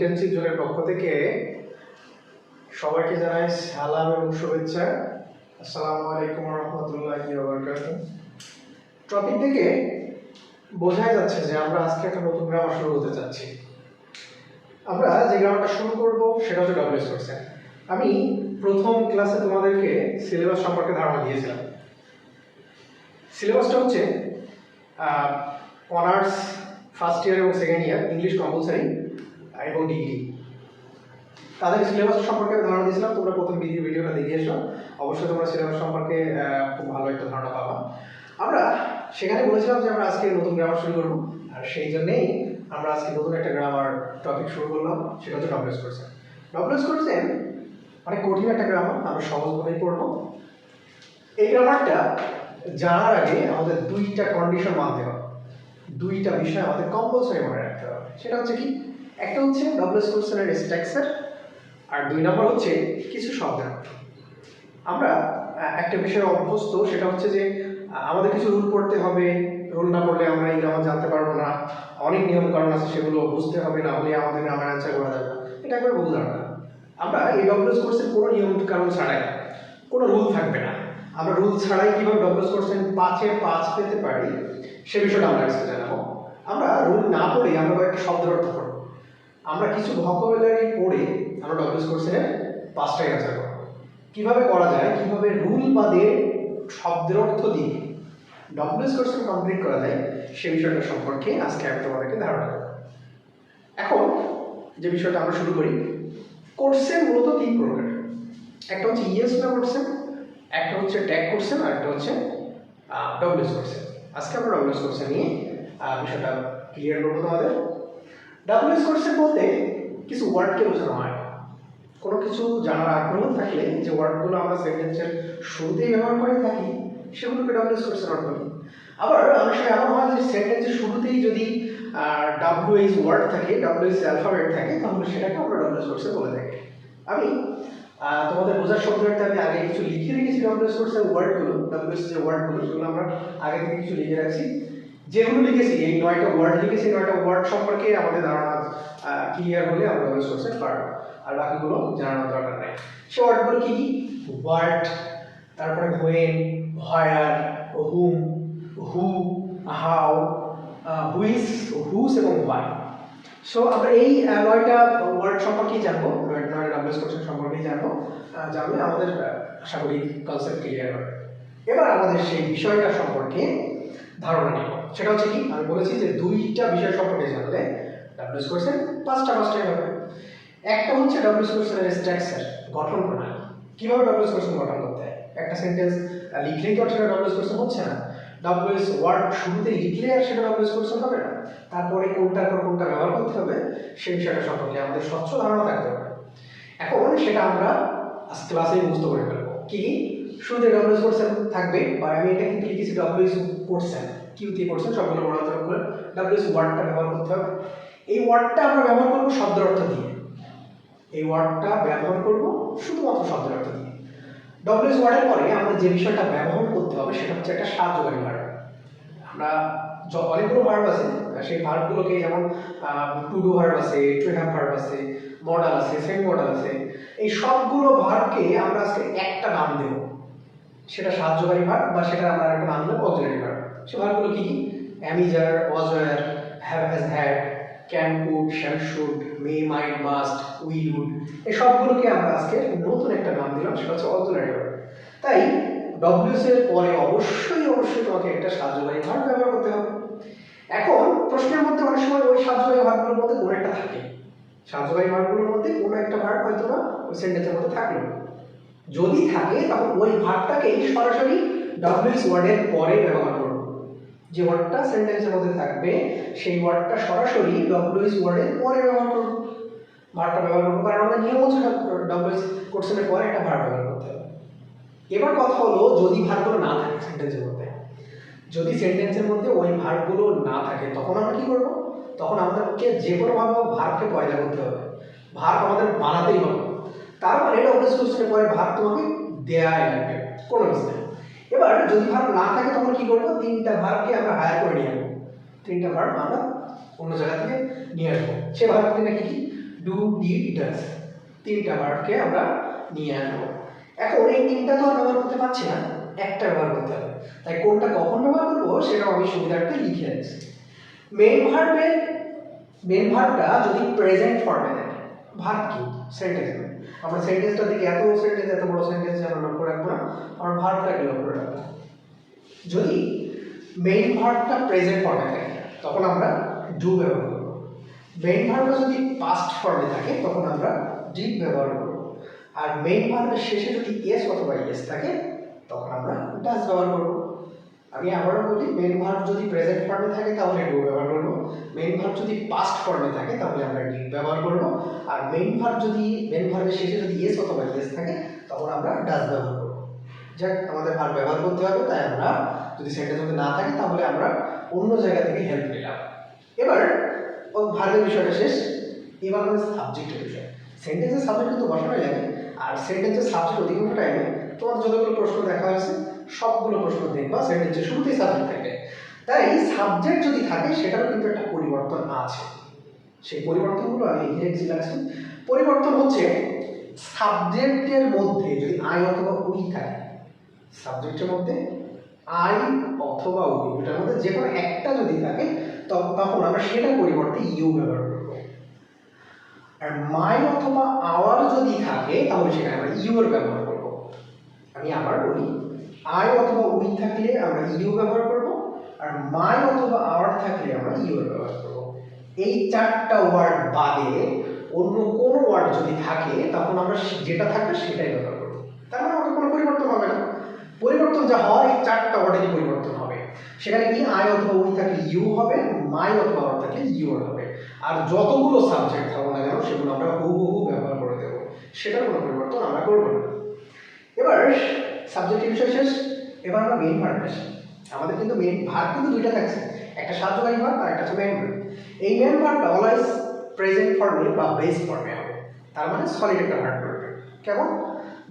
Internship জোনের পক্ষ থেকে সবাইকে জানাই সালাম এবং শুভেচ্ছা। আসসালামু আলাইকুম ওয়া রাহমাতুল্লাহি ওয়া বারাকাতুহু। টপিক থেকে বোঝাই যাচ্ছে যে আমরা আজকে একটা নতুন গ্রামার শুরু করতে চাচ্ছি। আমরা যে গ্রামারটা শুরু করব সেটা হচ্ছে ডব্লিউএস কোর্সে। আমি প্রথম ক্লাসে তোমাদেরকে সিলেবাস সম্পর্কে ধারণা দিয়েছিলাম। সিলেবাসটা হচ্ছে অনার্স ফার্স্ট ইয়ার এবং সেকেন্ড ইয়ার ইংলিশ কম্পালসারি এবং ডিগ্রি তাদের সিলেবাস সম্পর্কে ধারণা দিয়েছিলাম। তোমরা প্রথম ভিডিওটা দেখে এসো, অবশ্যই তোমরা সিলেবাস সম্পর্কে খুব ভালো একটা ধারণা পাবা। আমরা সেখানে বলেছিলাম যে আমরা আজকে নতুন গ্রামার শুরু করবো, আর সেই জন্যেই আমরা আজকে নতুন একটা গ্রামার টপিক শুরু করলাম, সেটা হচ্ছে ডব্লিউএস কোর্সে। ডব্লিউএস কোর্সে অনেক কঠিন একটা গ্রামার, আমরা সহজভাবেই পড়বো। এই গ্রামারটা জানার আগে আমাদের দুইটা কন্ডিশন মানতে হবে, দুইটা বিষয় আমাদের কম্পালসারি মনে রাখতে হবে। সেটা হচ্ছে কি, একটা হচ্ছে ডব্লিউএস কোর্সের স্ট্রাকচার, আর দুই নম্বর হচ্ছে কিছু শব্দ। আমরা একটা বিষয়ে অভ্যস্ত, সেটা হচ্ছে যে আমাদের কিছু রুল পড়তে হবে, রুল না পড়লে আমরা এই গ্রামার জানতে পারবো না। অনেক নিয়ম কারণ আছে, সেগুলো বুঝতে হবে, না হলে আমাদের গ্রামার অ্যান্সার করা যাবে না। এটা একবার ভুল ধারণা। আমরা এই ডব্লিউএস কোর্সের কোনো নিয়ম কারণ ছাড়াই, কোনো রুল থাকবে না, আমরা রুল ছাড়াই কীভাবে ডব্লিউএস কোর্সের 5-এ 5 পেতে পারি সে বিষয়টা আমরা আজকে জানাবো। আমরা রুল না পড়ে আমরা কয়েকটা শব্দের অর্থ করবো, আমরা কিছু ভোকাবুলারি পড়ে আমরা ডব্লিউএস কোর্সের 5টাই অ্যান্সার করবো। কীভাবে করা যায়, কীভাবে রুল বাদে শব্দের অর্থ দিয়ে ডব্লিউএস কোর্সের কমপ্লিট করা যায় সে বিষয়টা সম্পর্কে আজকে আমি তোমাদেরকে ধারণা দেবো। এখন যে বিষয়টা আমরা শুরু করি, কোর্সের মূলত 3 প্রকার। একটা হচ্ছে ইএস না কোর্সেন, একটা হচ্ছে ট্যাগ কোর্সেন, আর একটা হচ্ছে ডব্লিউএস কোর্সেন। আজকে আমরা ডব্লিউএস কোর্সেন নিয়ে বিষয়টা ক্লিয়ার করবো তোমাদের। ডব্লিউএস কোর্সেন বলতে কিছু ওয়ার্ডকে বোঝানো হয়। কোনো কিছু জানার আগ্রহ থাকলে যে ওয়ার্ডগুলো আমরা সেন্টেন্সের শুরুতেই ব্যবহার করে থাকি সেগুলোকে ডব্লিউএস কোর্সেন অর্থ করি। আবার অনেক সময় এমন হয় যে সেন্টেন্সের শুরুতেই যদি ডব্লিউএস ওয়ার্ড থাকে, ডব্লিউএস অ্যালফাবেট থাকে, তাহলে সেটাকে আমরা ডব্লিউএস কোর্সেন বলে থাকি। আমি তোমাদের বোঝার সুবিধার্থে আমি আগে কিছু লিখে রেখেছি ডব্লিউএস কোর্সের ওয়ার্ডগুলো, ডব্লিউএস যে ওয়ার্ডগুলো সেগুলো আমরা আগে থেকে কিছু লিখে রাখছি। যেগুলো লিখেছি, এই 9টা ওয়ার্ড লিখেছি, 9টা ওয়ার্ড সম্পর্কে আমাদের ধারণা ক্লিয়ার হলে আমরা ডব্লিউএস কোর্সেন পারবো, আর বাকিগুলো জানানোর দরকার নেই। সে ওয়ার্ডগুলো কি কি? হোয়াট, তারপরে when, where, hmm, who, how, which, হুস এবং হোয়াই। সো আমরা এই 9টা ওয়ার্ড সম্পর্কেই জানবো, 9টা ডব্লিউএস কোর্সেন সম্পর্কেই জানবো। জানলে আমাদের আশা করি কনসেপ্ট ক্লিয়ার হবে। এবার আমাদের সেই বিষয়টা সম্পর্কে ধারণা নিব। সেটা হচ্ছে কি, আমি বলেছি যে 2টা বিষয় সম্পর্কে জানলে ডব্লিউএস কোর্সেন 5টাই হবে। একটা হচ্ছে ডব্লিউএস কোর্সের স্ট্রাকচার, গঠন প্রণালী, কিভাবে ডব্লিউএস কোর্সেন গঠন করতে হয়। একটা সেন্টেন্স লিখলেই তো সেটা ডব্লিউএস কোর্সেন হচ্ছে না, ডব্লিউএস ওয়ার্ড শুরুতে লিখলে আর সেটা ডব্লিউএস কোর্সেন হবে না। তারপরে কোনটার পর কোনটা ব্যবহার করতে হবে সেই বিষয়টা সম্পর্কে আমাদের স্বচ্ছ ধারণা থাকতে হবে। এখন সেটা আমরা আজকে ক্লাসেই মুখস্থ করে ফেলবো। কি শুরুতে ডব্লিউএস কোর্সেন থাকবে, বা আমি এটা কিন্তু লিখেছি ডব্লিউএস কোর্সেন, কিউটি কোর্সেন সবগুলো বড়াতর করে ডব্লিউএস ওয়ার্ডটা ব্যবহার করতে হবে। এই ওয়ার্ডটা আমরা ব্যবহার করবো শব্দের অর্থ দিয়ে, এই ওয়ার্ডটা ব্যবহার করব শুধুমাত্র শব্দের অর্থ দিয়ে। ডব্লিউএস ওয়ার্ডের পরে আমাদের যে বিষয়টা ব্যবহার করতে হবে সেটা হচ্ছে একটা সাহায্যকারী ভার্ব। আমরা অনেকগুলো ভার্ব আছে, সেই ভার্বগুলোকে যেমন টু ডু ভার্ব আছে, টু হ্যাভ ভার্ব আছে, মডাল আছে, সেমি মডাল আছে, এই সবগুলো ভার্বকে আমরা আজকে একটা নাম দেব, সেটা সাহায্যকারী ভার্ব, বা সেটা আমরা একটা নাম দেব অক্সিলারি ভার্ব। সেই ভার্বগুলো কি কি? Am is are, was were, have has had, can could, shall should, may might must, will would, এই সবগুলোকে আমরা আজকে নতুন একটা নাম দিলাম, সেটা হচ্ছে অক্সিলারি ভার্ব। তাই ডব্লিউএস এর পরে অবশ্যই তোমাকে একটা সাহায্যকারী ভার্ব ব্যবহার করতে হবে। এখন প্রশ্নের মধ্যে অনেক সময় ওই সাহায্যকারী ভার্বগুলোর মধ্যে কোনো একটা থাকে, সাহায্যকারী ভার্বগুলোর মধ্যে কোনো একটা ভার্ব হয়তো না ওই সেন্টেন্সের মধ্যে থাকলো। যদি থাকে তখন ওই ভার্বটাকেই সরাসরি ডব্লিউএস ওয়ার্ডের পরে ব্যবহার করব। যে ওয়ার্ডটা সেন্টেন্সের মধ্যে থাকবে সেই ওয়ার্ডটা সরাসরি ডব্লিউএস ওয়ার্ডের পরে ব্যবহার করব, ভার্বটা ব্যবহার করব, কারণ আমাদের নিয়ম হচ্ছে ডব্লিউএস কোর্সের পরে একটা ভার্ব ব্যবহার করতে হবে। এবার কথা হলো, যদি ভার্বগুলো না থাকে সেন্টেন্সের মধ্যে, যদি সেন্টেন্সের মধ্যে ওই ভার্বগুলো না থাকে তখন আমরা কি করব? তখন আমাদেরকে যে কোনোভাবে ভার্বকে পয়দা করতে হবে, ভার্ব আমাদের বানাতেই হবে। তার মানে ডব্লিউএস কোর্সের পরে ভার্ব তোমাকে দেয়াই লাগবে, কোনো মিস নেই। এবার যদি ভার্ব না থাকে তখন কি করবো? 3টা ভার্বকে আমরা হায়ার করে নিয়ে আসবো, 3টা ভার্ব আমরা অন্য জায়গা থেকে নিয়ে আসবো। সে ভার্ব থেকে কি কি? ডু, ডিড, ডাজ, তিনটা ভার্বকে আমরা নিয়ে আসবো। এখন এই তিনটা তো আর ব্যবহার করতে পারছি না, একটা ব্যবহার করতে হবে। তাই কোনটা কখন ব্যবহার করবো সেটাও আমি সুবিধার্থে লিখে রাখছি। মেইন ভার্বটা যদি প্রেজেন্ট ফর্মে থাকে, ভার্ব কি সেন্টেন্স, আমরা সেন্টেন্সটা দেখি এত সেন্টেন্স, এত বড় সেন্টেন্স আমরা লক্ষ্য রাখবো না, আমরা ভার্বটাকে লক্ষ্য রাখবো। যদি মেইন ভার্বটা প্রেজেন্ট ফর্মে থাকে তখন আমরা ডু ব্যবহার করব। মেইন ভার্বটা যদি পাস্ট ফর্মে থাকে তখন আমরা ডিড ব্যবহার করব। আর মেইন ভার্বের শেষে যদি এস অথবা এস থাকে তখন আমরা ডাজ ব্যবহার করব। আমি আবারও বলি, মেইন ভার্ব যদি প্রেজেন্ট ফর্মে থাকে তাহলে ডু ব্যবহার করব, মেইন ভার্ব যদি পাস্ট ফর্মে থাকে তাহলে আমরা ডিড ব্যবহার করব, আর মেইন ভার্বের শেষে যদি এস অথবা এস থাকে তখন আমরা ডাজ ব্যবহার করব। যাক, আমাদের ভার্ব ব্যবহার করতে হবে, তাই আমরা যদি সেন্টেন্স মধ্যে না থাকে তাহলে আমরা অন্য জায়গা থেকে হেল্প নিলাম। এবার ভার্বের বিষয়টা শেষ, এবার আমাদের সাবজেক্টের বিষয়। সেন্টেন্সের সাবজেক্ট কিন্তু বসানোই লাগে, আর সেন্টেন্সের সাবজেক্ট অধিকাংশ টাইমে তোমার যতগুলো প্রশ্ন দেখা হয়েছে সবগুলো প্রশ্ন দেখবা সেন্টেন্সের শুরুতেই সাবজেক্ট থাকে। তাই সাবজেক্ট যদি থাকে সেটারও কিন্তু একটা পরিবর্তন আছে, সেই পরিবর্তনগুলো আমি লিখে রাখছি। পরিবর্তন হচ্ছে সাবজেক্টের মধ্যে যদি আই অথবা উই থাকে, সাবজেক্টের মধ্যে আই অথবা উই দুটার মধ্যে যে কোনো একটা যদি থাকে তখন আমরা সেটার পরিবর্তে ইউ ব্যবহার করব। আর মাই অথবা আওয়ার যদি থাকে তাহলে সেখানে আমরা ইউ এর ব্যবহার করব। আমি আবার বলি, আই অথবা উই থাকলে আমরা ইউ ব্যবহার করব, আর মাই অথবা আওয়ার থাকলে আমরা ইউ এর ব্যবহার করব। এই চারটা ওয়ার্ড বাদে অন্য কোনো ওয়ার্ড যদি থাকে তখন আমরা যেটা থাকবে সেটাই ব্যবহার করব। তার মানে আমাদের কোনো পরিবর্তন হবে না। পরিবর্তন যা হয় এই চারটা ওয়ার্ডেরই পরিবর্তন হবে। সেখানে কি আই অথবা উই থাকলে ইউ হবে, মাই অথবা আওয়ার থাকলে ইউ হবে, আর যতগুলো সাবজেক্ট থাকুক না কেন সেগুলো আমরা হুবহু ব্যবহার করে দেব, সেটার কোনো পরিবর্তন আমরা করব না। এবার সাবজেক্টের বিষয় শেষ, এবার আমরা মেইন ভার্ব আসি। আমাদের কিন্তু মেইন ভার্ব কিন্তু দুইটা থাকছে, একটা সাহায্যকারী ভার্ব আর একটা হচ্ছে মেইন ভার্ব। এই মেইন ভার্বটা অলওয়েজ প্রেজেন্ট ফর্মে বা বেস ফর্মে হবে, তার মানে সলিড একটা ভার্ব করবে। কেমন?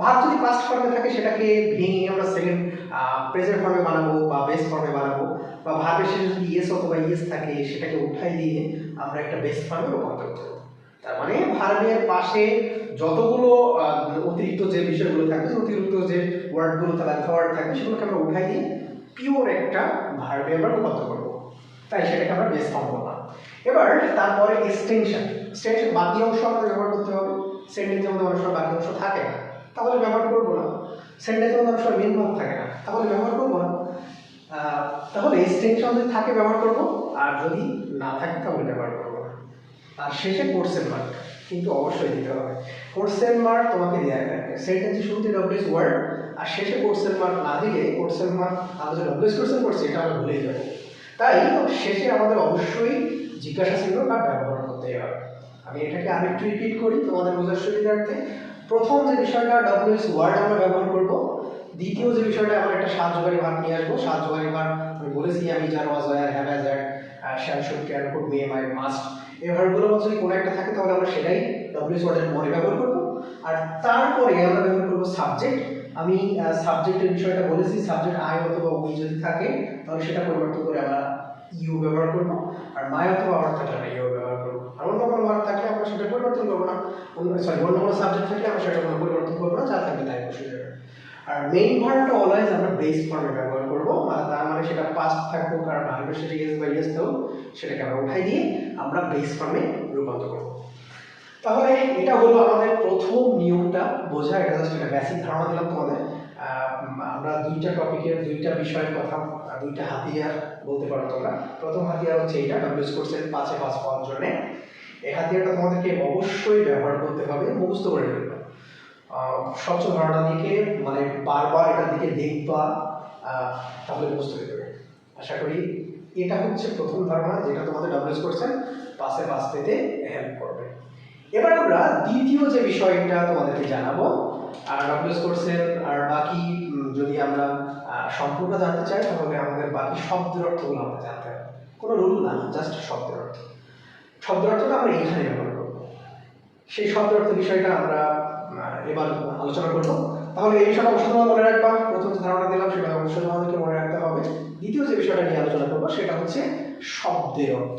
ভার্ব যদি পাস্ট ফর্মে থাকে সেটাকে ভেঙে আমরা সেকেন্ড প্রেজেন্ট ফর্মে বানাবো বা বেস ফর্মে বানাবো, বা ভার্বের শেষে যদি ইয়েস অথবা ইয়েস থাকে সেটাকে উঠাই দিয়ে আমরা একটা বেস ফর্মে রূপান্তর করব। তার মানে ভার্বের পাশে যতগুলো অতিরিক্ত যে বিষয়গুলো থাকবে, অতিরিক্ত যে ওয়ার্ডগুলো অ্যালফা ওয়ার্ড থাকবে সেগুলোকে আমরা উঠাই দিয়ে পিওর একটা ভার্বে আমরা রূপান্তর করবো, তাই সেটাকে আমরা বেস ফর্ম বললাম। এবার তারপরে এক্সটেনশন বাকি অংশ আমাদের ব্যবহার করতে হবে। সেন্টেন্সের মধ্যে অনেক সময় বাকি অংশ থাকে না, তাহলে ব্যবহার করবো না। সেন্টেন্সের মধ্যে অনেক সময় মেন ভার্ব থাকে না, তাহলে ব্যবহার করবো না। তাহলে এক্সটেনশন যদি থাকে ব্যবহার করবো, আর যদি না থাকে তাহলে ব্যবহার করবো না। আর শেষে কোর্সের মার্ক কিন্তু অবশ্যই দিতে হবে। কোর্সের মার্ক তোমাকে দেওয়া থাকবে। সেন্টেন্সের শুরুতে ডব্লিউএস ওয়ার্ড আর শেষে কোর্সের মার্ক না দিলে কোর্সের মার্ক আমরা যে ডব্লিউএস কোর্সের করছি এটা আমরা ভুলে যাবো। তাই শেষে আমাদের অবশ্যই জিজ্ঞাসা চিহ্নটা ব্যবহার করতে হবে। আমি এটাকে আরেকটু রিপিট করি তোমাদের বোঝার সুবিধার্থে। প্রথম যে বিষয়টা ডব্লিউএস ওয়ার্ড আমরা ব্যবহার করব, দ্বিতীয় যে বিষয়টা আমরা একটা সাহায্যকারী ভার্ব নিয়ে আসবো। সাহায্যকারী ভার্ব আমি বলেছি আমি যার, was, were, have, has, had, shall, should, can, could, may, might, must, এই ভার্বগুলোর মধ্যে যদি কোনো একটা থাকে তাহলে আমরা সেটাই ডব্লিউএস ওয়ার্ডের পরে ব্যবহার করব। আর তারপরে আমরা ব্যবহার করব সাবজেক্ট। আমি সাবজেক্টের বিষয়টা বলেছি, সাবজেক্ট আই অথবা উই যদি থাকে তাহলে সেটা পরিবর্তন করে আমরা ইউ ব্যবহার করব, আর মাই অথবা আওয়ার থাকলে আমরা ইউ ব্যবহার করব। আর অন্য কোনো ভার্ব থাকলে আমরা সেটা পরিবর্তন করবো না, অন্য কোনো সাবজেক্ট থাকলে আমরা সেটা কোনো পরিবর্তন করবো না, যা থাকবে তাই বসে যাবে। আর মেইন ভার্বটা অলওয়েজ আমরা বেস ফর্মে ব্যবহার করব, তার মানে সেটা পাস্ট থাকুক আর ভার্বের সেটা ইয়েস বা ইয়েস থাকুক সেটাকে আমরা উঠাই দিয়ে আমরা বেস ফর্মে রূপান্তর করব। তাহলে এটা হলো আমাদের প্রথম নিয়মটা বোঝা। এটা জাস্ট একটা বেসিক ধারণা দিলাম তোমাদের। আমরা দুইটা টপিকের দুইটা বিষয়ের কথা, দুইটা হাতিয়ার বলতে পারো তোমরা। প্রথম হাতিয়ার হচ্ছে এটা ডব্লিউএস কোর্সের 5-এ 5 পাওয়ার জন্য। এই হাতিয়ারটা তোমাদেরকে অবশ্যই ব্যবহার করতে হবে, মুখস্থ করে ফেলবে। স্বচ্ছ ধারণা দিকে মানে বারবার এটার দিকে দেখবা, তাহলে মুখস্থ হয়ে যাবে। আশা করি এটা হচ্ছে প্রথম ধারণা যেটা তোমাদের ডব্লিউএস কোর্সের 5-এ 5 পেতে হেল্প করবে। এবার আমরা দ্বিতীয় যে বিষয়টা তোমাদেরকে জানাবো, আর ডব্লিউএস কোর্সের আর বাকি যদি আমরা সম্পূর্ণ জানতে চাই তাহলে আমাদের বাকি শব্দের অর্থগুলো আমরা জানতে হবে। কোনো রুল না, জাস্ট শব্দের অর্থ। শব্দের অর্থটা আমরা এইখানে ব্যবহার করবো। সেই শব্দের অর্থ বিষয়টা আমরা এবার আলোচনা করবো। তাহলে এই বিষয়টা অবশ্যই তোমরা মনে রাখবা। প্রথম যে ধারণা দিলাম সেটা অবশ্যই তোমাদেরকে মনে রাখতে হবে। দ্বিতীয় যে বিষয়টা নিয়ে আলোচনা করবো সেটা হচ্ছে শব্দের অর্থ।